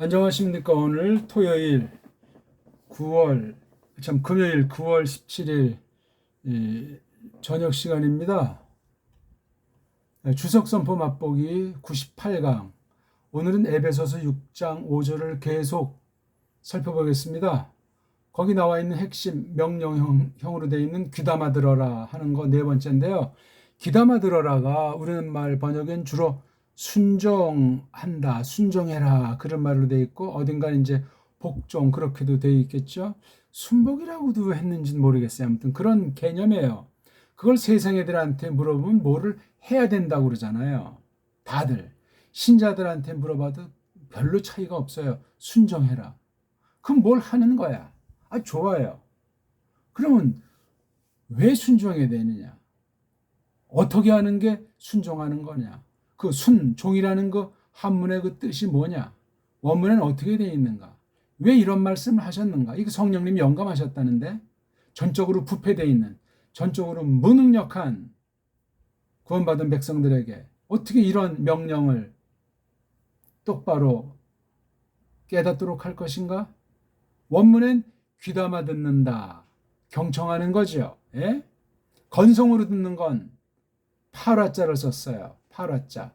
안녕하십니까. 오늘 토요일 금요일 9월 17일 저녁 시간입니다. 주석선포 맛보기 98강. 오늘은 에베소서 6장 5절을 계속 살펴보겠습니다. 거기 나와 있는 핵심 명령형으로 되어 있는 귀담아 들어라 하는 거 네 번째인데요. 귀담아 들어라가 우리말 번역엔 주로 순종한다, 순종해라 그런 말로 되어 있고 어딘가 이제 복종 그렇게도 되어 있겠죠. 순복이라고도 했는지는 모르겠어요. 아무튼 그런 개념이에요. 그걸 세상 애들한테 물어보면 뭐를 해야 된다고 그러잖아요. 다들 신자들한테 물어봐도 별로 차이가 없어요. 순종해라. 그럼 뭘 하는 거야? 좋아요. 그러면 왜 순종해야 되느냐? 어떻게 하는 게 순종하는 거냐? 그 순종이라는 그 한문의 그 뜻이 뭐냐? 원문에는 어떻게 되어 있는가? 왜 이런 말씀을 하셨는가? 이거 성령님이 영감하셨다는데 전적으로 부패되어 있는, 전적으로 무능력한 구원받은 백성들에게 어떻게 이런 명령을 똑바로 깨닫도록 할 것인가? 원문엔 귀담아 듣는다, 경청하는 거죠. 예? 건성으로 듣는 건 파라자를 썼어요. 파라자.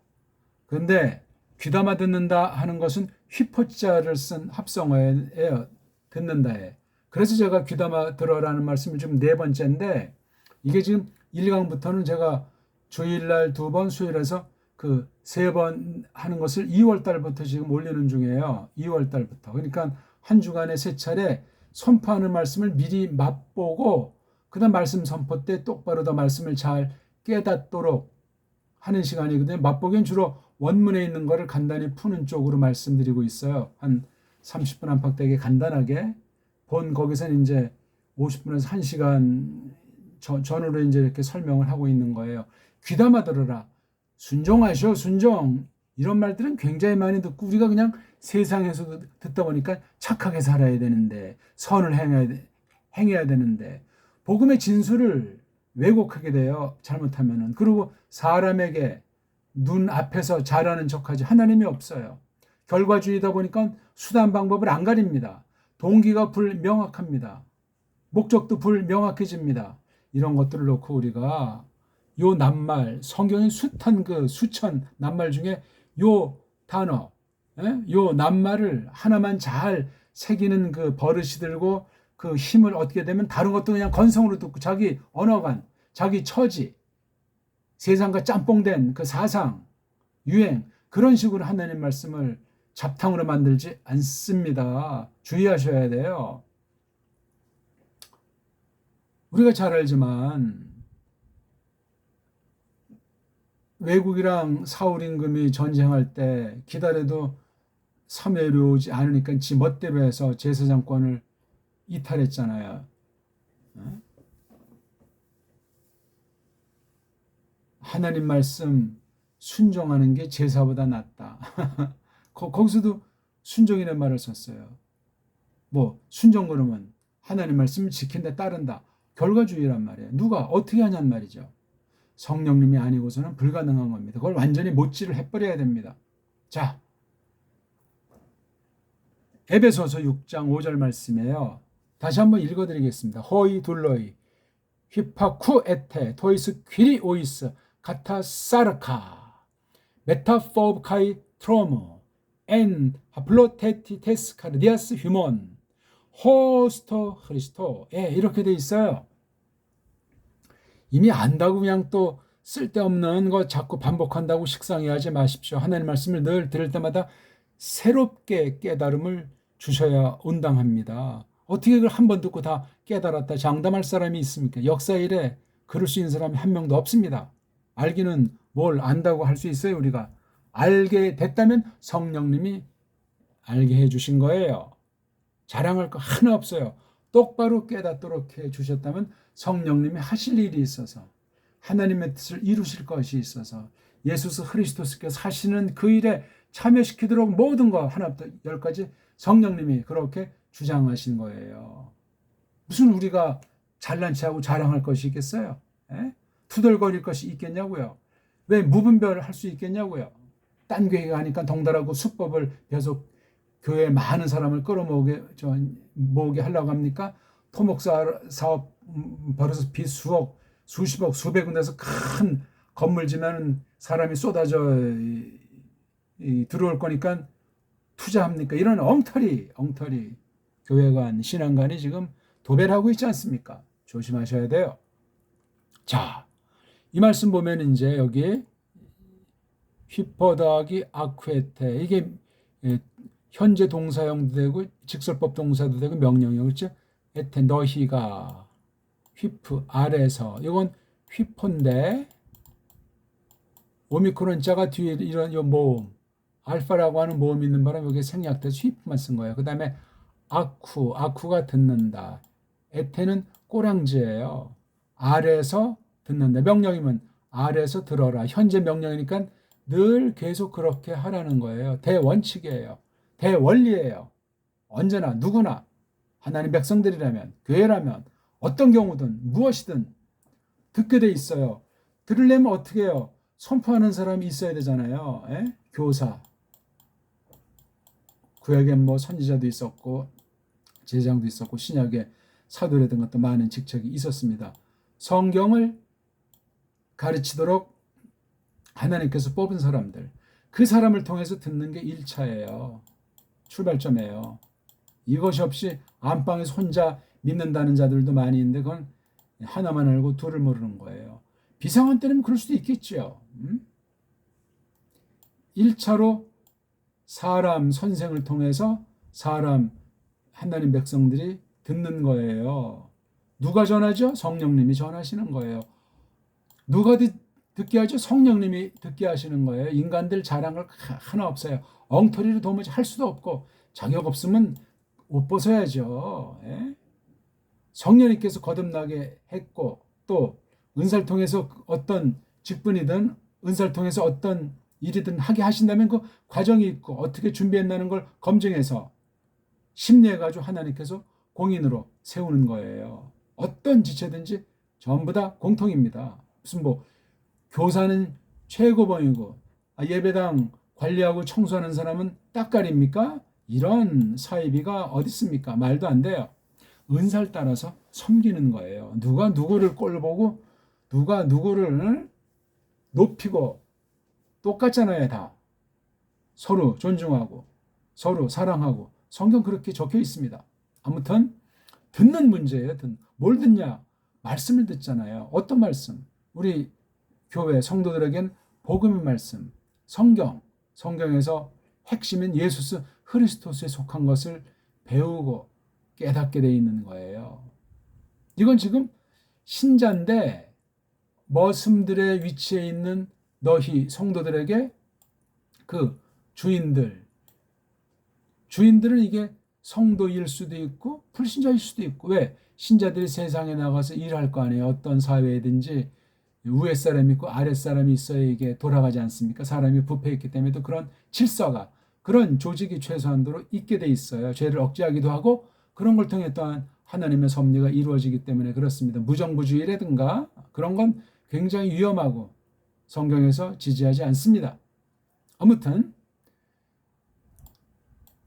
그런데 귀담아 듣는다 하는 것은 휘포자를 쓴 합성어예요. 듣는다에. 그래서 제가 귀담아 들어라는 말씀을 지금 네 번째인데 이게 지금 1강부터는 제가 주일날 2번, 수요일에서 그 3번 하는 것을 2월 달부터 지금 올리는 중이에요. 2월 달부터. 그러니까 한 주간에 3차례 선포하는 말씀을 미리 맛보고 그다음 말씀 선포 때 똑바로 더 말씀을 잘 깨닫도록 하는 시간이거든요. 맛보기엔 주로 원문에 있는 거를 간단히 푸는 쪽으로 말씀드리고 있어요. 한 30분 안팎 되게 간단하게 본 거기서는 이제 50분에서 1시간 전후로 이제 이렇게 설명을 하고 있는 거예요. 귀담아 들어라. 순종하셔, 순종. 이런 말들은 굉장히 많이 듣고 우리가 그냥 세상에서 듣다 보니까 착하게 살아야 되는데 선을 행해야 되는데 복음의 진수를 왜곡하게 돼요. 잘못하면은. 그리고 사람에게 눈 앞에서 잘하는 척하지 하나님이 없어요. 결과주의다 보니까 수단 방법을 안 가립니다. 동기가 불명확합니다. 목적도 불명확해집니다. 이런 것들을 놓고 우리가 요 낱말, 성경의 숱한 그 수천 낱말 중에 요 단어, 요 낱말을 하나만 잘 새기는 그 버릇이 들고 그 힘을 얻게 되면 다른 것도 그냥 건성으로 듣고 자기 언어관, 자기 처지, 세상과 짬뽕된 그 사상, 유행 그런 식으로 하나님 말씀을 잡탕으로 만들지 않습니다. 주의하셔야 돼요. 우리가 잘 알지만 외국이랑 사울 임금이 전쟁할 때 기다려도 사무엘이 오지 않으니까 지 멋대로 해서 제사장권을 이탈했잖아요. 하나님 말씀 순종하는 게 제사보다 낫다. 거기서도 순종이라는 말을 썼어요. 뭐 순종 그러면 하나님 말씀을 지킨다, 따른다. 결과주의란 말이에요. 누가 어떻게 하냐는 말이죠. 성령님이 아니고서는 불가능한 겁니다. 그걸 완전히 못질을 해버려야 됩니다. 자, 에베소서 6장 5절 말씀이에요. 다시 한번 읽어드리겠습니다. 호이 둘로이 휘파쿠 에테 토이스 퀴리 오이스 카타사르카 메타포브카이 트로모 엔 하플로테티테스 카르디아스 휴몬 호스토 크리스토. 이렇게 돼 있어요. 이미 안다고 그냥 또 쓸데없는 거 자꾸 반복한다고 식상해하지 마십시오. 하나님 말씀을 늘 들을 때마다 새롭게 깨달음을 주셔야 온당합니다. 어떻게 그걸 한 번 듣고 다 깨달았다 장담할 사람이 있습니까? 역사 이래 그럴 수 있는 사람이 한 명도 없습니다. 알기는 뭘 안다고 할 수 있어요. 우리가 알게 됐다면 성령님이 알게 해주신 거예요. 자랑할 거 하나 없어요. 똑바로 깨닫도록 해주셨다면 성령님이 하실 일이 있어서 하나님의 뜻을 이루실 것이 있어서 예수 그리스도께서 하시는 그 일에 참여시키도록 모든 거 하나부터 10까지 성령님이 그렇게 주장하신 거예요. 무슨 우리가 잘난 체하고 자랑할 것이 있겠어요? 투덜거릴 것이 있겠냐고요? 왜 무분별을 할 수 있겠냐고요? 딴 교회가 하니까 덩달아고 수법을 계속 교회에 많은 사람을 모으게 하려고 합니까? 토목 사업 벌어서 빚 수억, 수십억, 수백억 내서 큰 건물 지면 사람이 쏟아져 들어올 거니까 투자합니까? 이런 엉터리 교회관, 신앙관이 지금 도배를 하고 있지 않습니까? 조심하셔야 돼요. 자, 이 말씀 보면 이제 여기 휘퍼 더하기 아쿠에테, 이게 현재 동사형도 되고 직설법 동사도 되고 명령형, 즉 에테 너희가 휘프 아래서, 이건 휘퍼인데 오미크론 자가 뒤에 이런 요 모음 알파라고 하는 모음이 있는 바람에 여기 생략돼서 휘프만 쓴 거예요. 그 다음에 아쿠가 듣는다. 에테는 꼬랑지예요. 아래서 듣는다. 명령이면 아래서 들어라. 현재 명령이니까 늘 계속 그렇게 하라는 거예요. 대원칙이에요. 대원리예요. 언제나 누구나 하나님 백성들이라면, 교회라면 어떤 경우든 무엇이든 듣게 돼 있어요. 들으려면 어떻게 해요? 선포하는 사람이 있어야 되잖아요. 교사. 구약엔 뭐 선지자도 있었고 제장도 있었고 신약에 사도라든 것도 많은 직책이 있었습니다. 성경을 가르치도록 하나님께서 뽑은 사람들, 그 사람을 통해서 듣는 게 1차예요. 출발점이에요. 이것이 없이 안방에서 혼자 믿는다는 자들도 많이 있는데 그건 하나만 알고 둘을 모르는 거예요. 비상한 때는 그럴 수도 있겠죠. 1차로 사람 선생을 통해서 사람 하나님 백성들이 듣는 거예요. 누가 전하죠? 성령님이 전하시는 거예요. 누가 듣게 하죠? 성령님이 듣게 하시는 거예요. 인간들 잘한 걸 하나 없어요. 엉터리로 도무지 할 수도 없고 자격 없으면 옷 벗어야죠. 성령님께서 거듭나게 했고 또 은사를 통해서 어떤 직분이든 은사를 통해서 어떤 일이든 하게 하신다면 그 과정이 있고 어떻게 준비했다는 걸 검증해서 심리해가지고 하나님께서 공인으로 세우는 거예요. 어떤 지체든지 전부 다 공통입니다. 무슨 뭐 교사는 최고봉이고 예배당 관리하고 청소하는 사람은 딱가리입니까? 이런 사이비가 어디 있습니까? 말도 안 돼요. 은사를 따라서 섬기는 거예요. 누가 누구를 꼴보고 누가 누구를 높이고 똑같잖아요. 다 서로 존중하고 서로 사랑하고 성경 그렇게 적혀 있습니다. 아무튼 듣는 문제예요. 뭘 듣냐? 말씀을 듣잖아요. 어떤 말씀? 우리 교회 성도들에겐 복음의 말씀, 성경에서 핵심인 예수 그리스도에 속한 것을 배우고 깨닫게 돼 있는 거예요. 이건 지금 신자인데 머슴들의 위치에 있는 너희 성도들에게 그 주인들은 이게 성도일 수도 있고 불신자일 수도 있고, 왜? 신자들이 세상에 나가서 일할 거 아니에요. 어떤 사회든지 위에 사람이 있고 아래 사람이 있어야 이게 돌아가지 않습니까? 사람이 부패했기 때문에 또 그런 질서가, 그런 조직이 최소한도로 있게 돼 있어요. 죄를 억제하기도 하고 그런 걸 통해 또한 하나님의 섭리가 이루어지기 때문에 그렇습니다. 무정부주의라든가 그런 건 굉장히 위험하고 성경에서 지지하지 않습니다. 아무튼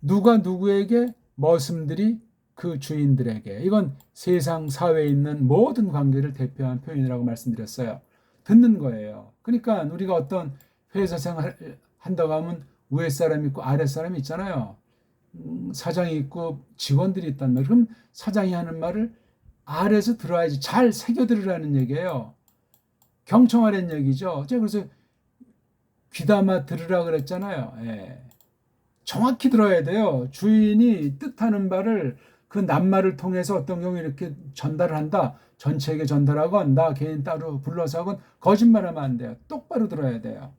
누가 누구에게 머슴들이 그 주인들에게, 이건 세상 사회에 있는 모든 관계를 대표한 표현이라고 말씀드렸어요. 듣는 거예요. 그러니까 우리가 어떤 회사 생활 한다고 하면 위에 사람이 있고 아래 사람이 있잖아요. 사장이 있고 직원들이 있단 말이에요. 그럼 사장이 하는 말을 아래에서 들어야지. 잘 새겨 들으라는 얘기예요. 경청하라는 얘기죠. 제가 그래서 귀담아 들으라 그랬잖아요. 정확히 들어야 돼요. 주인이 뜻하는 바를 그 낱말을 통해서 어떤 경우 이렇게 전달을 한다. 전체에게 전달하건 나 개인 따로 불러서 하건 거짓말하면 안 돼요. 똑바로 들어야 돼요.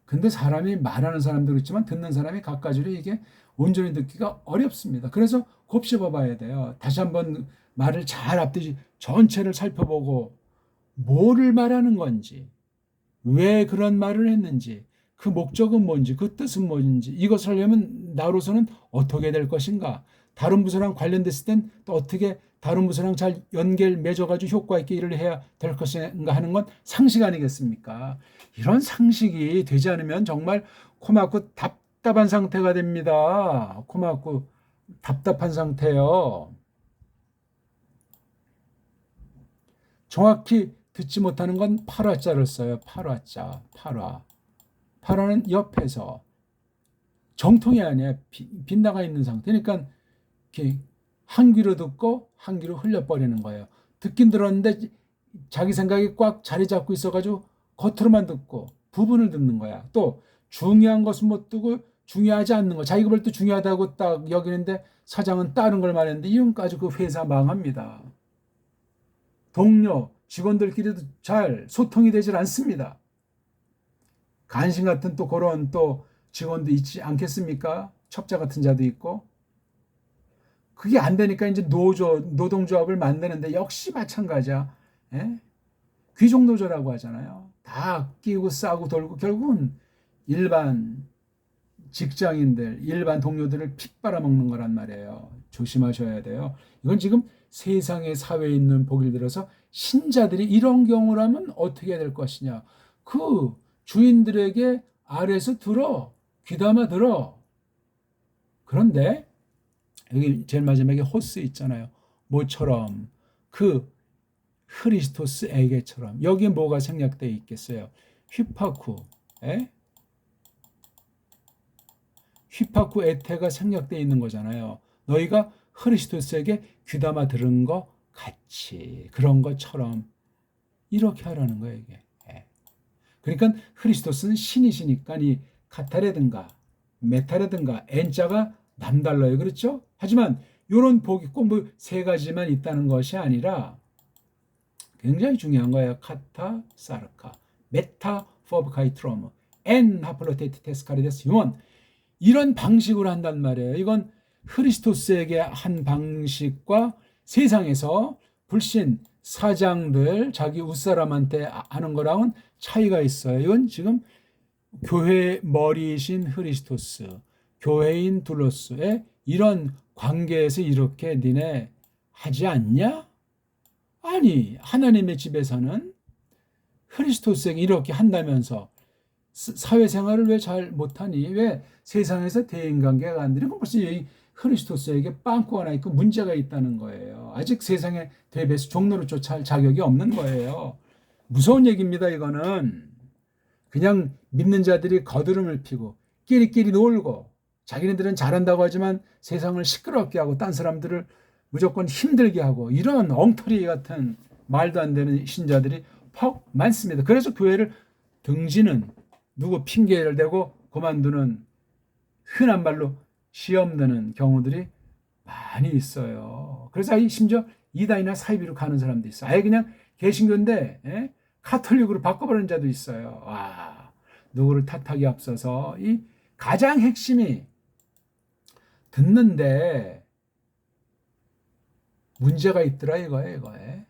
근데 사람이 말하는 사람도 그렇지만 듣는 사람이 갖가지로 이게 온전히 듣기가 어렵습니다. 그래서 곱씹어 봐야 돼요. 다시 한번 말을 잘 앞뒤 전체를 살펴보고 뭐를 말하는 건지, 왜 그런 말을 했는지, 그 목적은 뭔지, 그 뜻은 뭔지, 이것을 하려면 나로서는 어떻게 될 것인가, 다른 부서랑 관련됐을 땐 또 어떻게 다른 부서랑 잘 맺어가지고 효과 있게 일을 해야 될 것인가 하는 건 상식 아니겠습니까? 이런 상식이 되지 않으면 정말 코 막고 답답한 상태가 됩니다. 코 막고 답답한 상태요. 정확히 듣지 못하는 건 8화자를 써요. 8화자. 8화. 8화는 옆에서 정통이 아니야. 빗나가 있는 상태. 그러니까 이렇게 한 귀로 듣고 한 귀로 흘려버리는 거예요. 듣긴 들었는데 자기 생각이 꽉 자리 잡고 있어가지고 겉으로만 듣고 부분을 듣는 거야. 또 중요한 것은 못 듣고 중요하지 않는 거. 자기가 볼 때 중요하다고 딱 여기는데 사장은 다른 걸 말했는데 이혼까지 그 회사 망합니다. 동료, 직원들끼리도 잘 소통이 되질 않습니다. 간신 같은 또 그런 또 직원도 있지 않겠습니까? 첩자 같은 자도 있고. 그게 안 되니까 이제 노동조합을 만드는데 역시 마찬가지야. 예? 귀족노조라고 하잖아요. 다 끼고 싸고 돌고 결국은 일반 직장인들, 일반 동료들을 핏 빨아먹는 거란 말이에요. 조심하셔야 돼요. 이건 지금 세상의 사회에 있는 복을 들어서 신자들이 이런 경우라면 어떻게 해야 될 것이냐. 그 주인들에게 아래에서 들어. 귀담아 들어. 그런데 여기 제일 마지막에 호스 있잖아요. 모처럼 그 크리스토스에게처럼 여기에 뭐가 생략되어 있겠어요? 휘파쿠, 휘파쿠 에테가 생략되어 있는 거잖아요. 너희가 크리스토스에게 귀담아 들은 것 같이 그런 것처럼 이렇게 하라는 거예요. 이게. 그러니까 크리스토스는 신이시니까 이 카타라든가 메타라든가 N자가 남달라요. 그렇죠? 하지만 이런 복이 꼭 뭐 세 가지만 있다는 것이 아니라 굉장히 중요한 거예요. 카타, 사르카, 메타, 포브카이트로무, 엔 하플로테티 테스카리데스 유먼 이런 방식으로 한단 말이에요. 이건 크리스토스에게 한 방식과 세상에서 불신 사장들 자기 윗사람한테 하는 거랑은 차이가 있어요. 이건 지금 교회 머리이신 크리스토스, 교회인 둘로스의 이런 관계에서 이렇게 니네 하지 않냐? 아니, 하나님의 집에서는 크리스토스에게 이렇게 한다면서 사회생활을 왜 잘 못하니? 왜 세상에서 대인관계가 안 되니? 벌써 크리스토스에게 빵꾸 하나 있고 문제가 있다는 거예요. 아직 세상에 대비해서 종로를 쫓아할 자격이 없는 거예요. 무서운 얘기입니다. 이거는 그냥 믿는 자들이 거드름을 피고 끼리끼리 놀고 자기네들은 잘한다고 하지만 세상을 시끄럽게 하고 딴 사람들을 무조건 힘들게 하고 이런 엉터리 같은 말도 안 되는 신자들이 퍽 많습니다. 그래서 교회를 등지는 누구 핑계를 대고 그만두는 흔한 말로 시험 드는 경우들이 많이 있어요. 그래서 심지어 이단이나 사이비로 가는 사람도 있어요. 아예 그냥 개신교인데 카톨릭으로 바꿔버리는 자도 있어요. 와, 누구를 탓하기 앞서서 이 가장 핵심이 듣는데 문제가 있더라 이거예요. 이거에.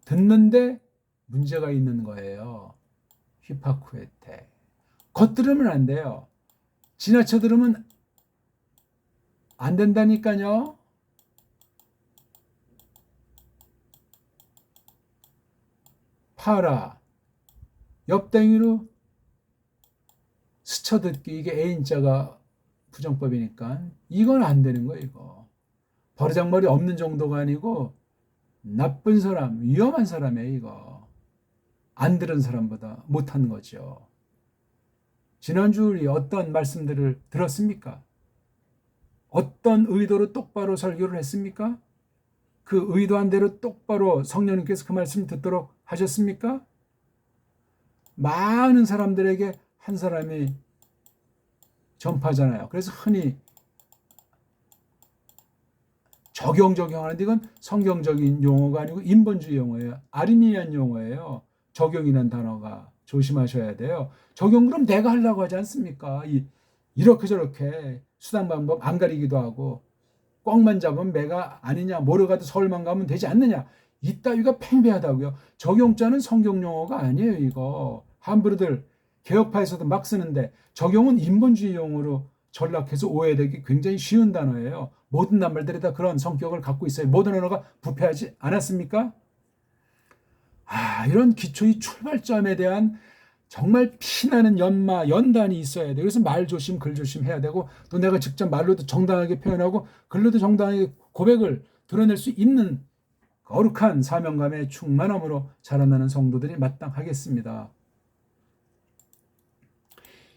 듣는데 문제가 있는 거예요. 휘파쿠에테. 겉들으면 안 돼요. 지나쳐 들으면 안 된다니까요. 파라. 옆댕이로 스쳐듣기. 이게 A인자가 부정법이니까 이건 안 되는 거예요. 이거. 버르장머리 없는 정도가 아니고 나쁜 사람, 위험한 사람이에요. 이거. 안 들은 사람보다 못한 거죠. 지난주 우리 어떤 말씀들을 들었습니까? 어떤 의도로 똑바로 설교를 했습니까? 그 의도한 대로 똑바로 성령님께서 그 말씀 듣도록 하셨습니까? 많은 사람들에게 한 사람이 전파잖아요. 그래서 흔히 적용하는데 이건 성경적인 용어가 아니고 인본주의 용어예요. 아르미니안 용어예요. 적용이라는 단어가 조심하셔야 돼요. 적용 그럼 내가 하려고 하지 않습니까? 이렇게 저렇게 수단 방법 안 가리기도 하고 꽉만 잡으면 매가 아니냐 모르가도 서울만 가면 되지 않느냐 이따위가 팽배하다고요. 적용자는 성경 용어가 아니에요. 이거 함부로들 개혁파에서도 막 쓰는데 적용은 인본주의 용어로 전락해서 오해되기 굉장히 쉬운 단어예요. 모든 낱말들이 다 그런 성격을 갖고 있어요. 모든 언어가 부패하지 않았습니까? 이런 기초의 출발점에 대한 정말 피나는 연단이 있어야 돼. 그래서 말 조심, 글 조심 해야 되고, 또 내가 직접 말로도 정당하게 표현하고, 글로도 정당하게 고백을 드러낼 수 있는 거룩한 사명감의 충만함으로 자라나는 성도들이 마땅하겠습니다.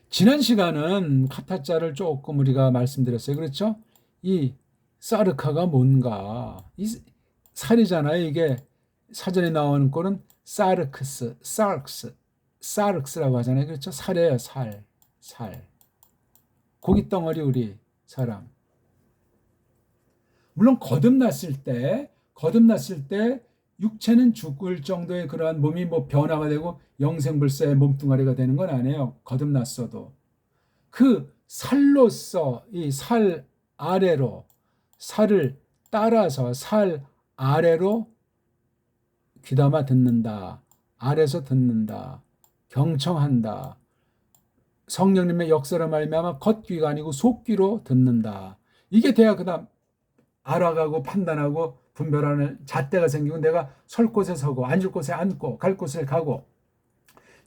지난 시간은 카타자를 조금 우리가 말씀드렸어요. 그렇죠? 이 사르카가 뭔가, 이 살이잖아요. 이게 사전에 나오는 꼴은 사르크스라고 하잖아요. 그렇죠? 살이에요. 살. 고기 덩어리 우리 사람. 물론 거듭났을 때 육체는 죽을 정도의 그러한 몸이 뭐 변화가 되고 영생불사의 몸뚱아리가 되는 건 아니에요. 거듭났어도. 그 살로서 이 살 아래로, 살을 따라서 살 아래로 귀담아 듣는다. 아래서 듣는다. 경청한다. 성령님의 역사로 말미암아 겉귀가 아니고 속귀로 듣는다. 이게 돼야 그다음 알아가고 판단하고 분별하는 잣대가 생기고 내가 설 곳에 서고 앉을 곳에 앉고 갈 곳에 가고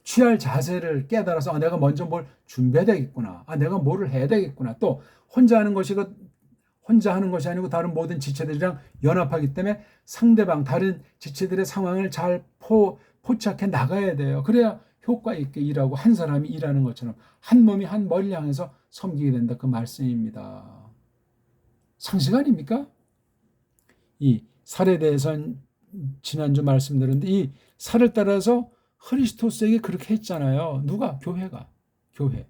취할 자세를 깨달아서 내가 먼저 뭘 준비해야 되겠구나. 내가 뭐를 해야 되겠구나. 또 혼자 하는 것이 아니고 다른 모든 지체들이랑 연합하기 때문에 상대방 다른 지체들의 상황을 잘 포착해 나가야 돼요. 그래야 효과 있게 일하고 한 사람이 일하는 것처럼 한 몸이 한 머리를 향해서 섬기게 된다. 그 말씀입니다. 상식 아닙니까? 이 살에 대해서는 지난주 말씀드렸는데 이 살을 따라서 그리스도스에게 그렇게 했잖아요. 누가? 교회가. 교회.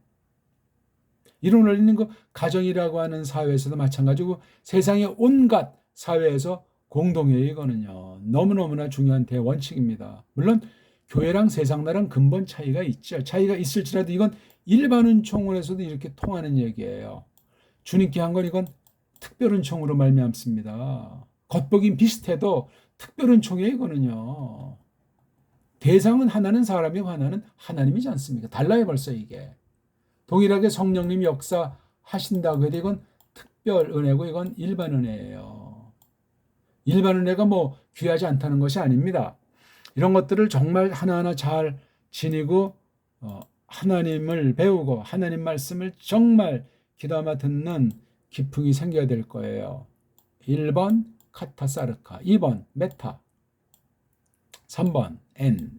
이런 원리는 그 가정이라고 하는 사회에서도 마찬가지고 세상의 온갖 사회에서 공동이에요. 이거는요. 너무너무나 중요한 대원칙입니다. 물론 교회랑 세상 나라랑 근본 차이가 있죠. 차이가 있을지라도 이건 일반 은총으로서도 이렇게 통하는 얘기예요. 주님께 한 건 이건 특별 은총으로 말미암습니다. 겉보긴 비슷해도 특별 은총이에요. 이거는요. 대상은 하나는 사람이고 하나는 하나님이지 않습니까? 달라요 벌써 이게. 동일하게 성령님이 역사하신다고 해도 이건 특별 은혜고 이건 일반 은혜예요. 일반 은혜가 뭐 귀하지 않다는 것이 아닙니다. 이런 것들을 정말 하나하나 잘 지니고 하나님을 배우고 하나님 말씀을 정말 귀담아 듣는 기풍이 생겨야 될 거예요. 1번 카타사르카, 2번 메타, 3번 N.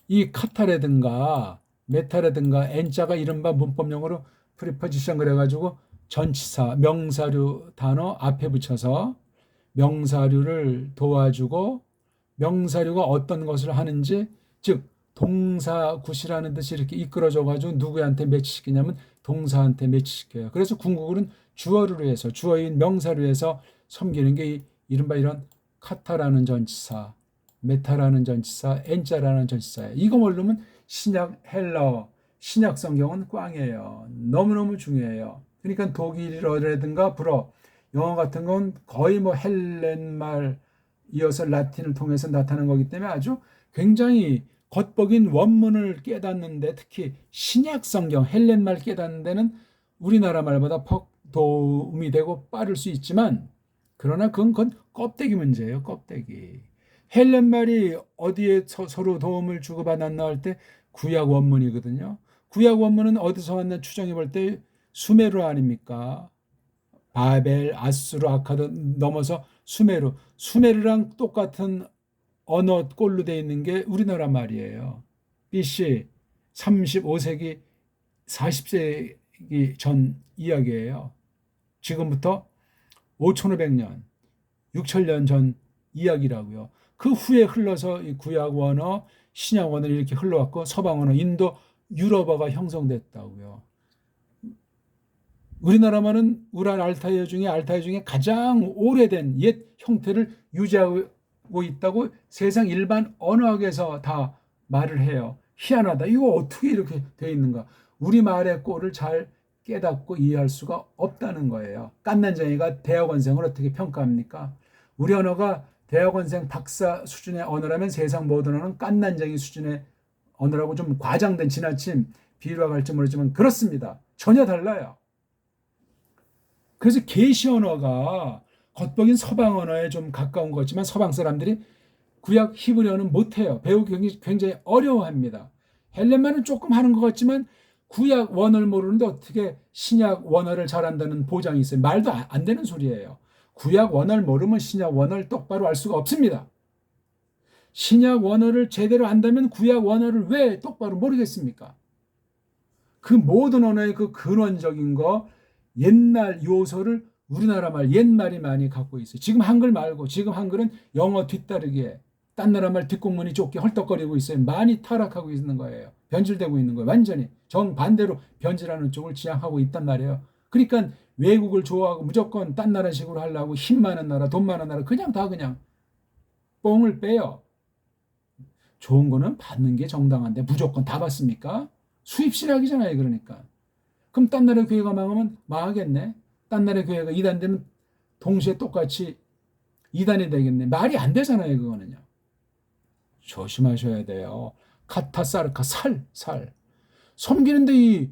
이 카타라든가 메타라든가 N자가 이른바 문법용어로 프리포지션 그래가지고 전치사, 명사류 단어 앞에 붙여서 명사류를 도와주고 명사류가 어떤 것을 하는지 즉 동사구시라는 듯이 이렇게 이끌어줘가지고 누구한테 매치시키냐면 동사한테 매치시켜요. 그래서 궁극으로는 주어를 해서 주어인 명사를 해서 섬기는 게 이른바 이런 카타라는 전치사, 메타라는 전치사, N자라는 전치사예요. 이거 모르면 신약 헬라어, 신약 성경은 꽝이에요. 너무너무 중요해요. 그러니까 독일어라든가 불어, 영어 같은 건 거의 뭐 헬렌말 이어서 라틴을 통해서 나타난 거기 때문에 아주 굉장히 겉보긴 원문을 깨닫는데 특히 신약 성경 헬렌말 깨닫는 데는 우리나라 말보다 퍽 도움이 되고 빠를 수 있지만 그러나 그건 껍데기 문제예요. 껍데기. 헬렌말이 어디에 서로 도움을 주고받았나 할 때 구약 원문이거든요. 구약 원문은 어디서 왔나 추정해 볼 때 수메르 아닙니까? 바벨, 아수르, 아카드 넘어서 수메르랑 똑같은 언어 꼴로 되어 있는 게 우리나라 말이에요. BC 35세기 40세기 전 이야기예요. 지금부터 5,500년, 6,000년 전 이야기라고요. 그 후에 흘러서 이 구약 원어, 신약 원어를 이렇게 흘러왔고 서방 언어, 인도, 유럽어가 형성됐다고요. 우리나라 말은 우랄 알타이 중에 가장 오래된 옛 형태를 유지하고 있다고 세상 일반 언어학에서 다 말을 해요. 희한하다. 이거 어떻게 이렇게 되어 있는가? 우리말의 꼴을 잘 깨닫고 이해할 수가 없다는 거예요. 깐난쟁이가 대학원생을 어떻게 평가합니까? 우리 언어가 대학원생 박사 수준의 언어라면 세상 모든 언어는 깐난쟁이 수준의 언어라고 좀 과장된 지나친 비유가 갈지 모르지만 그렇습니다. 전혀 달라요. 그래서 계시 언어가 겉보긴 서방 언어에 좀 가까운 거지만 서방 사람들이 구약 히브리어는 못해요. 배우기 굉장히 어려워합니다. 헬렌말은 조금 하는 것 같지만 구약 원어를 모르는데 어떻게 신약 원어를 잘한다는 보장이 있어요. 말도 안 되는 소리예요. 구약 원어를 모르면 신약 원어를 똑바로 알 수가 없습니다. 신약 원어를 제대로 안다면 구약 원어를 왜 똑바로 모르겠습니까? 그 모든 언어의 그 근원적인 거, 옛날 요소를 우리나라 말 옛말이 많이 갖고 있어요. 지금 한글 말고 지금 한글은 영어 뒤따르기에 딴 나라 말 뒷공문이 좁게 헐떡거리고 있어요. 많이 타락하고 있는 거예요. 변질되고 있는 거예요. 완전히 정반대로 변질하는 쪽을 지향하고 있단 말이에요. 그러니까 외국을 좋아하고 무조건 딴 나라식으로 하려고 힘 많은 나라, 돈 많은 나라 그냥 다 그냥 뽕을 빼요. 좋은 거는 받는 게 정당한데 무조건 다 받습니까? 수입 실학이잖아요. 그러니까. 그럼 딴 나라 교회가 망하면 망하겠네. 딴 나라 교회가 이단되면 동시에 똑같이 이단이 되겠네. 말이 안 되잖아요. 그거는요. 조심하셔야 돼요. 카타사르카 살. 섬기는데 이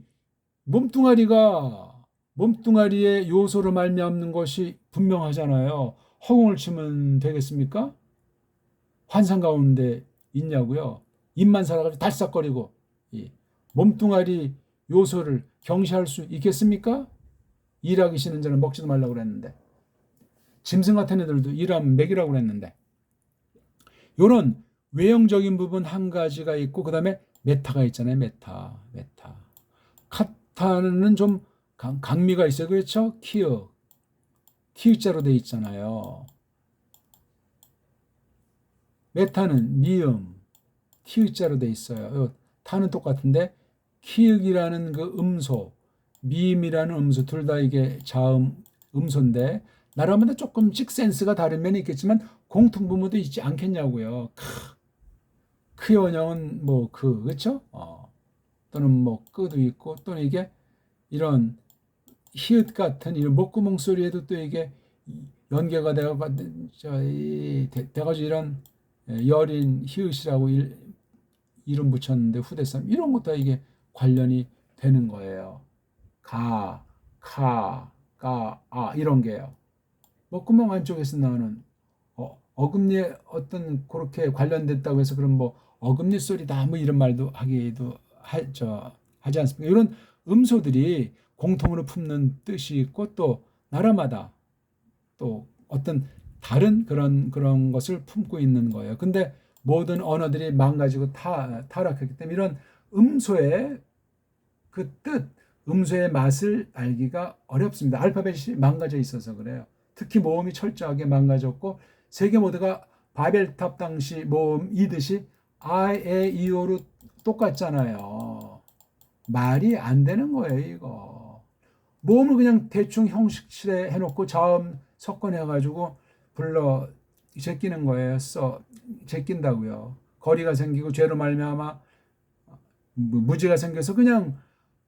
몸뚱아리의 요소로 말미암는 것이 분명하잖아요. 허공을 치면 되겠습니까? 환상 가운데 있냐고요. 입만 살아가지고 달싹거리고 이 몸뚱아리 요소를 경시할 수 있겠습니까? 일하기 싫은 자는 먹지도 말라고 그랬는데 짐승 같은 애들도 일하면 먹이라고 그랬는데 이런 외형적인 부분 한 가지가 있고 그 다음에 메타가 있잖아요. 메타. 카타는 좀 강미가 있어요. 그렇죠? 키읔자로 돼 있잖아요. 메타는 미음, 티읕자로 돼 있어요. 타는 똑같은데 키읔이라는 그 음소, 미음이라는 음소 둘 다 이게 자음 음소인데 나라마다 조금씩 센스가 다른 면이 있겠지만 공통 부모도 있지 않겠냐고요. 크의 원형은 뭐 그렇죠? 또는 뭐 끄도 있고 또는 이게 이런 히읗 같은 이런 목구멍 소리에도 또 이게 연계가 돼가지고 이런 여린 히읗이라고 이름 붙였는데 후대 사람 이런 것도 이게 관련이 되는 거예요. 가, 카, 가, 아 이런 게요. 목구멍 안쪽에서 나오는 어금니에 어떤 그렇게 관련됐다고 해서 그럼 뭐 어금니 소리다 뭐 이런 말도 하지 않습니까? 이런 음소들이 공통으로 품는 뜻이 있고 또 나라마다 또 어떤 다른 그런 것을 품고 있는 거예요. 근데 모든 언어들이 망가지고 타락했기 때문에 이런 음소의 그 뜻, 음소의 맛을 알기가 어렵습니다. 알파벳이 망가져 있어서 그래요. 특히 모음이 철저하게 망가졌고 세계 모두가 바벨탑 당시 모음이듯이 아, 에, 이오로 똑같잖아요. 말이 안 되는 거예요, 이거. 모음을 그냥 대충 형식실에 해놓고 자음 섞어내가지고 불러 제끼는 거예요. 제낀다고요. 거리가 생기고 죄로 말미암아 무지가 생겨서 그냥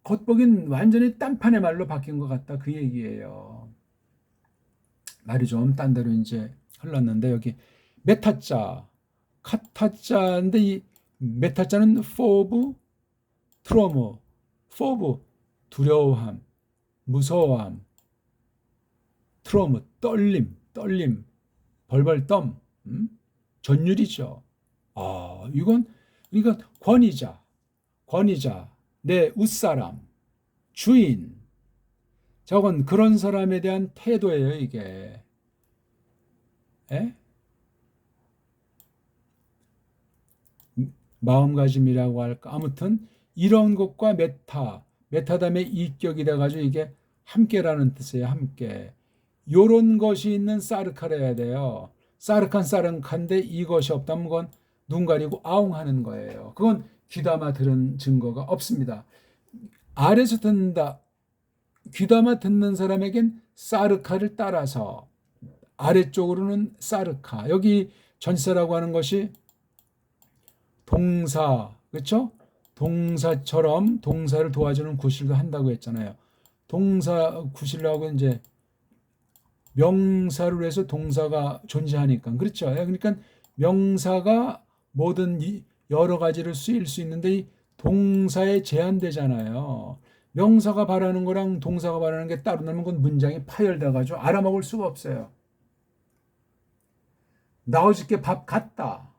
겉보긴 완전히 딴판의 말로 바뀐 것 같다. 그 얘기예요. 말이 좀 딴 데로 이제 흘렀는데 여기 메타자, 카타자인데 이 메타자는 포브, 트로머, 포브 두려워함, 무서워함, 트로머 떨림, 벌벌 떤, 전율이죠. 이건 그러니까 권위자, 내 웃사람, 주인. 저건 그런 사람에 대한 태도예요, 이게. 에? 마음가짐이라고 할까? 아무튼 이런 것과 메타 다음에 이격이 돼가지고 이게 함께라는 뜻이에요, 함께. 요런 것이 있는 사르카라 해야 돼요. 사르칸데 이것이 없다면 그건 눈 가리고 아웅하는 거예요. 그건 귀담아 들은 증거가 없습니다. 아래서 듣는다. 귀담아 듣는 사람에겐 사르카를 따라서 아래쪽으로는 사르카. 여기 전치사라고 하는 것이 동사, 그렇죠? 동사처럼 동사를 도와주는 구실도 한다고 했잖아요. 동사 구실하고 이제 명사로 해서 동사가 존재하니까 그렇죠. 그러니까 명사가 모든 여러 가지를 쓰일 수 있는데 이 동사에 제한되잖아요. 명사가 바라는 거랑 동사가 바라는 게 따로 나면 그건 문장이 파열돼가지고 알아먹을 수가 없어요. 나 어저께 밥 갔다.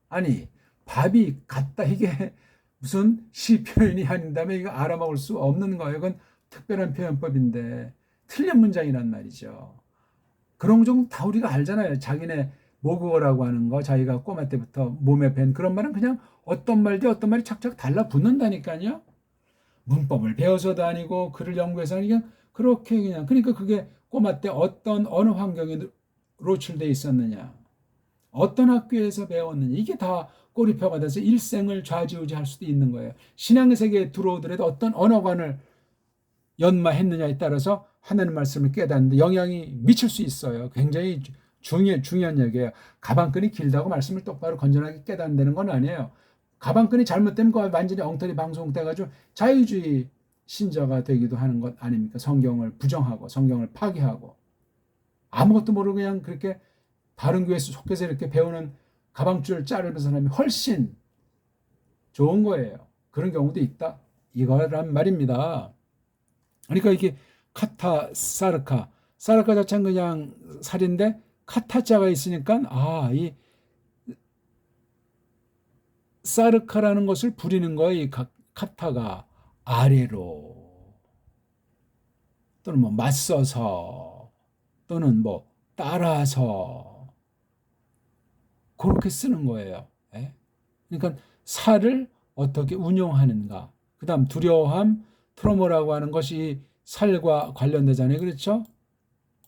아니, 밥이 같다. 이게 무슨 시 표현이 아닌다면 이거 알아먹을 수 없는 거예요. 이건 특별한 표현법인데 틀린 문장이란 말이죠. 그런 정도 다 우리가 알잖아요. 자기네 모국어라고 하는 거 자기가 꼬마 때부터 몸에 밴 그런 말은 그냥 어떤 말도 어떤 말이 착착 달라붙는다니까요. 문법을 배워서도 아니고 글을 연구해서 아니고 그렇게 그냥 그러니까 그게 꼬마 때 어떤 어느 환경에 노출돼 있었느냐 어떤 학교에서 배웠느냐 이게 다 꼬리표가 돼서 일생을 좌지우지할 수도 있는 거예요. 신앙의 세계에 들어오더라도 어떤 언어관을 연마했느냐에 따라서 하나님 말씀을 깨닫는데 영향이 미칠 수 있어요. 굉장히 중요한 얘기예요. 가방끈이 길다고 말씀을 똑바로 건전하게 깨닫는다는 건 아니에요. 가방끈이 잘못되면 완전히 엉터리 방송돼가지고 자유주의 신자가 되기도 하는 것 아닙니까? 성경을 부정하고 성경을 파기하고 아무것도 모르고 그냥 그렇게 다른 교회에 속해서 이렇게 배우는 가방줄 자르는 사람이 훨씬 좋은 거예요. 그런 경우도 있다. 이거란 말입니다. 그러니까 이게 카타, 사르카 자체는 그냥 살인데 카타자가 있으니까 이 사르카라는 것을 부리는 거예요. 이 카타가 아래로 또는 뭐 맞서서 또는 뭐 따라서 그렇게 쓰는 거예요. 예? 그러니까 살을 어떻게 운용하는가. 그다음 두려워함, 트로모라고 하는 것이 살과 관련되잖아요. 그렇죠?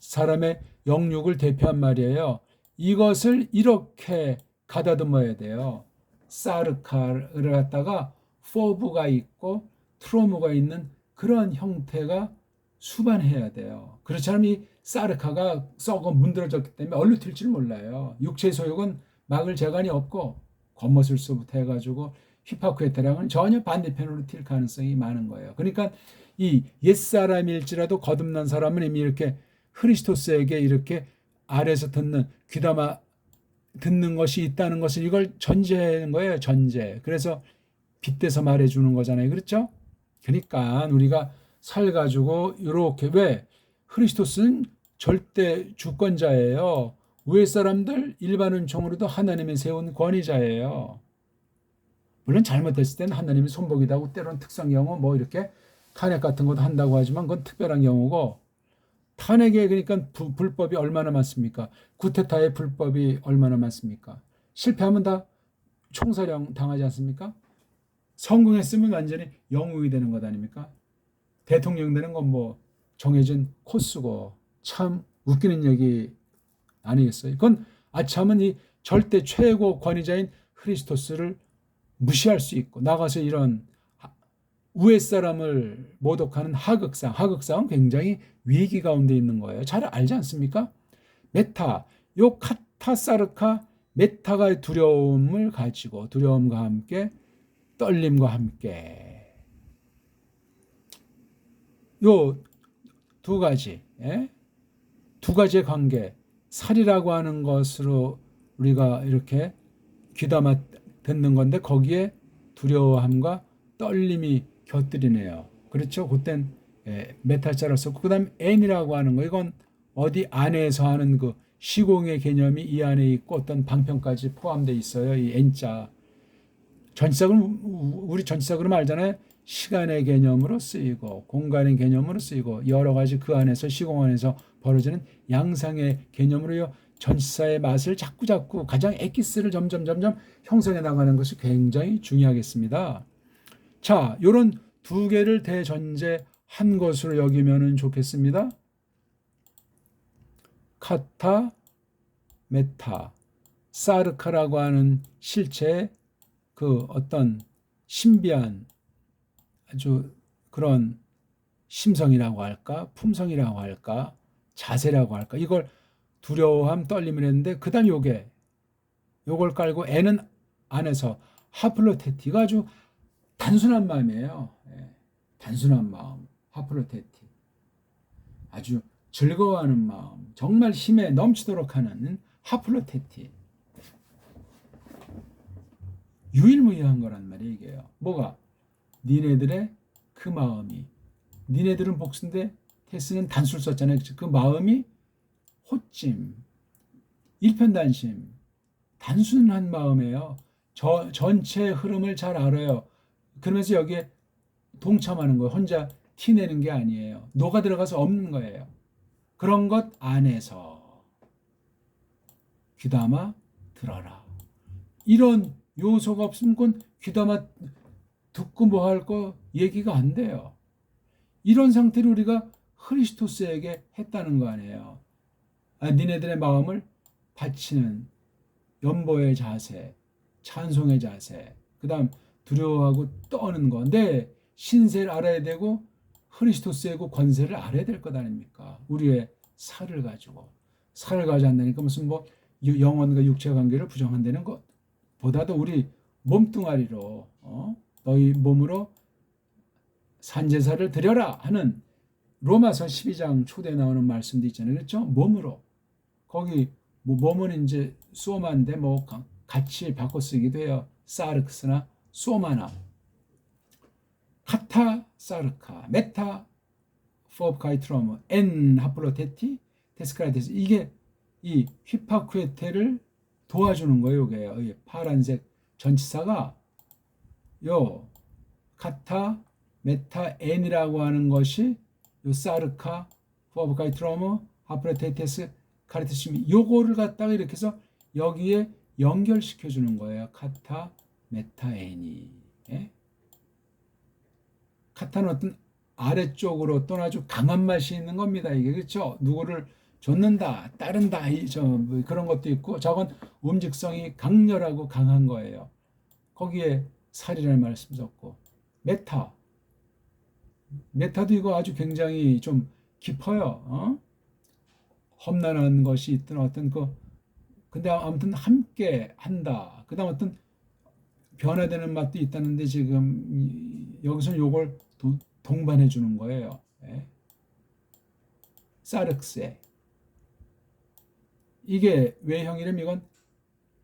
사람의 영육을 대표한 말이에요. 이것을 이렇게 가다듬어야 돼요. 사르카를 갖다가 포브가 있고 트로모가 있는 그런 형태가 수반해야 돼요. 그렇지 않으면 이 사르카가 썩어 문드러졌기 때문에 얼로 튈 줄 몰라요. 육체의 소욕은 막을 재간이 없고 겉모술수부터 해가지고 휘파크에테랑은 전혀 반대편으로 튈 가능성이 많은 거예요. 그러니까 이 옛사람일지라도 거듭난 사람은 이미 이렇게 크리스토스에게 이렇게 아래에서 귀담아 듣는 것이 있다는 것을 이걸 전제하는 거예요. 전제. 그래서 빗대서 말해주는 거잖아요. 그렇죠? 그러니까 우리가 살 가지고 이렇게 왜 크리스토스는 절대 주권자예요. 위에 사람들 일반 은총으로도 하나님이 세운 권위자예요. 물론 잘못했을 때는 하나님이 손복이다 하고 때로는 특성 경우 뭐 이렇게 탄핵 같은 것도 한다고 하지만 그건 특별한 경우고 탄핵에 그러니까 불법이 얼마나 많습니까? 구테타의 불법이 얼마나 많습니까? 실패하면 다 총사령 당하지 않습니까? 성공했으면 완전히 영웅이 되는 것 아닙니까? 대통령 되는 건 뭐 정해진 코스고 참 웃기는 얘기 아니겠어요? 그건 아참은 이 절대 최고 권위자인 크리스토스를 무시할 수 있고 나가서 이런 우회 사람을 모독하는 하극상은 굉장히 위기 가운데 있는 거예요. 잘 알지 않습니까? 메타, 요 카타사르카 메타가 두려움을 가지고 두려움과 함께 떨림과 함께 요 두 가지, 두 가지의 관계, 살이라고 하는 것으로 우리가 이렇게 귀담아 듣는 건데 거기에 두려워함과 떨림이 곁들이네요. 그렇죠? 그땐 메타자를 썼고 그다음 N이라고 하는 거 이건 어디 안에서 하는 그 시공의 개념이 이 안에 있고 어떤 방편까지 포함되어 있어요. 이 N자. 전치사구는 우리 전치사구는 알잖아요. 시간의 개념으로 쓰이고 공간의 개념으로 쓰이고 여러 가지 그 안에서 시공 안에서 벌어지는 양상의 개념으로요. 전치사의 맛을 자꾸 가장 엑기스를 점점 형성해 나가는 것이 굉장히 중요하겠습니다. 자, 이런 두 개를 대전제한 것으로 여기면 좋겠습니다. 카타, 메타, 사르카라고 하는 실체의 그 어떤 신비한 아주 그런 심성이라고 할까, 품성이라고 할까, 자세라고 할까, 이걸 두려워함, 떨림을 했는데, 그 다음 요걸 깔고 애는 안에서 하플로테티가 아주 단순한 마음이에요. 단순한 마음, 하플로테티. 아주 즐거워하는 마음, 정말 힘에 넘치도록 하는 하플로테티. 유일무이한 거란 말이에요, 이게요. 뭐가? 니네들의 그 마음이. 니네들은 복수인데 테스는 단수를 썼잖아요. 그 마음이 호찜, 일편단심, 단순한 마음이에요. 전체 흐름을 잘 알아요. 그러면서 여기에 동참하는 거예요. 혼자 티내는 게 아니에요. 녹아 들어가서 없는 거예요. 그런 것 안에서 귀담아 들어라. 이런 요소가 없으면 그건 귀담아 듣고 뭐 할 거 얘기가 안 돼요. 이런 상태를 우리가 크리스토스에게 했다는 거 아니에요. 니네들의 마음을 바치는 연보의 자세, 찬송의 자세, 그 다음 두려워하고 떠는 거. 내 신세를 알아야 되고 크리스토스의 그 권세를 알아야 될 것 아닙니까? 우리의 살을 가지고. 살을 가지지 않다니까 무슨 뭐 영혼과 육체 관계를 부정한다는 것보다도 우리 몸뚱아리로 너희 몸으로 산제사를 드려라 하는 로마서 12장 초대에 나오는 말씀도 있잖아요. 그렇죠? 몸으로. 거기 뭐 몸은 이제 소마인데 뭐 같이 바꿔 쓰기도 해요. 사르크스나 소마나. 카타 사르카, 메타 포브카이트로모, 엔 하플로테티, 데스크라테스. 이게 이 휘파쿠에테를 도와주는 거예요. 이게 파란색 전치사가 요 카타, 메타, 엔이라고 하는 것이 요 사르카, 포브카이트로모, 하플로테테스, 카르테스 요거를 갖다가 이렇게 해서 여기에 연결시켜 주는 거예요. 카타, 메타, 엔이. 예? 카타는 어떤 아래쪽으로 또는 아주 강한 맛이 있는 겁니다. 이게 그렇죠? 누구를 좇는다, 따른다, 뭐 그런 것도 있고, 저건 음직성이 강렬하고 강한 거예요. 거기에 살이라는 말씀 썼고, 메타도 이거 아주 굉장히 좀 깊어요. 험난한 것이 있든 어떤 근데 아무튼 함께 한다. 그다음 어떤 변화되는 맛도 있다는데 지금 여기서는 요걸 동반해 주는 거예요. 예. 사르크세. 이게 외형이라면 이건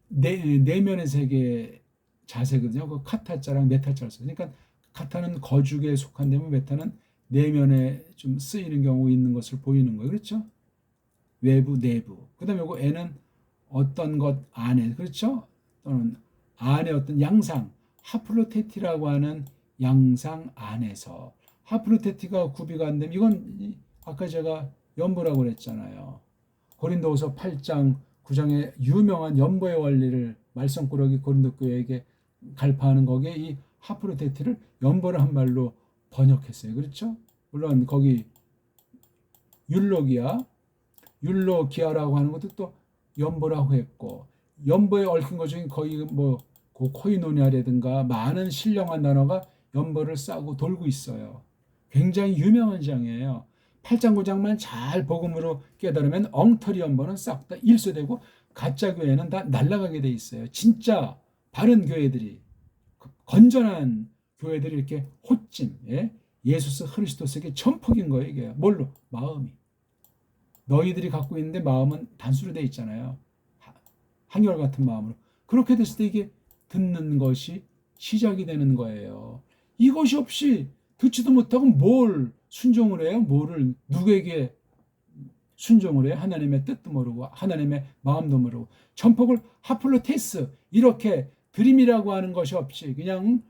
내면의 세계 자세거든요. 그 카타자랑 메타자를 써요. 그러니까 카타는 거죽에 속한다면 메타는 내면에 좀 쓰이는 경우 있는 것을 보이는 거예요. 그렇죠? 외부, 내부. 그다음에 요거 N은 어떤 것 안에, 그렇죠? 또는 안에 어떤 양상, 하플로테티라고 하는 양상 안에서. 하플로테티가 구비가 안 되면 이건 아까 제가 연보라고 그랬잖아요. 고린도후서 8장 9장의 유명한 연보의 원리를 말썽꾸러기 고린도 교회에게 갈파하는 거기에 이 하프로테티를 연보를 한 말로 번역했어요. 그렇죠? 물론 거기 율로기아라고 하는 것도 또 연보라고 했고, 연보에 얽힌 것 중에 거의 뭐 코이노니아라든가 많은 신령한 단어가 연보를 싸고 돌고 있어요. 굉장히 유명한 장이에요. 8장 9장만 잘 복음으로 깨달으면 엉터리 연보는 싹 다 일소되고 가짜 교회는 다 날아가게 돼 있어요. 진짜 바른 교회들이, 건전한 교회들이 이렇게 호찜, 예수스 그리스도스에게 전폭인 거예요. 이게 뭘로? 마음이. 너희들이 갖고 있는데 마음은 단수로 돼 있잖아요. 한결같은 마음으로. 그렇게 됐을 때 이게 듣는 것이 시작이 되는 거예요. 이것이 없이 듣지도 못하고 뭘 순종을 해요? 뭐를 누구에게 순종을 해요? 하나님의 뜻도 모르고 하나님의 마음도 모르고 전폭을 하플로테스 이렇게 드림이라고 하는 것이 없이 그냥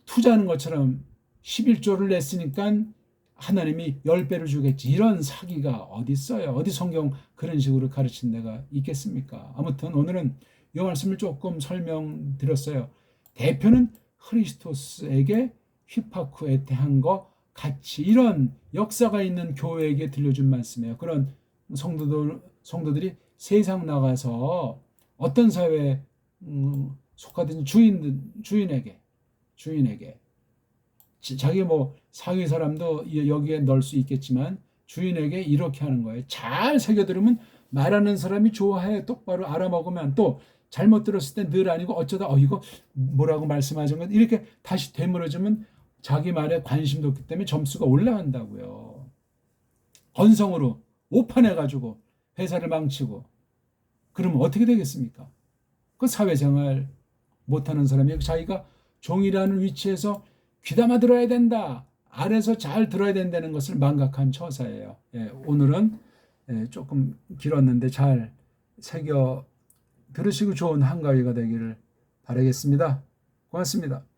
투자하는 것처럼 11조를 냈으니까 하나님이 10배를 주겠지. 이런 사기가 어디 있어요? 어디 성경 그런 식으로 가르친 데가 있겠습니까? 아무튼 오늘은 이 말씀을 조금 설명드렸어요. 대표는 크리스토스에게 휘파쿠에테 한 거 같이 이런 역사가 있는 교회에게 들려준 말씀이에요. 그런 성도들이 세상 나가서 어떤 사회에 속하든지 주인에게 자기 뭐 상위 사람도 여기에 넣을 수 있겠지만 주인에게 이렇게 하는 거예요. 잘 새겨 들으면 말하는 사람이 좋아해. 똑바로 알아먹으면 또 잘못 들었을 때 늘 아니고 어쩌다 이거 뭐라고 말씀하신 건 이렇게 다시 되물어주면 자기 말에 관심도 없기 때문에 점수가 올라간다고요. 건성으로 오판해가지고 회사를 망치고 그러면 어떻게 되겠습니까? 그 사회생활 못하는 사람이 자기가 종이라는 위치에서 귀담아 들어야 된다. 아래서 잘 들어야 된다는 것을 망각한 처사예요. 오늘은 조금 길었는데 잘 새겨 들으시고 좋은 한가위가 되기를 바랍니다. 바라겠습니다. 고맙습니다.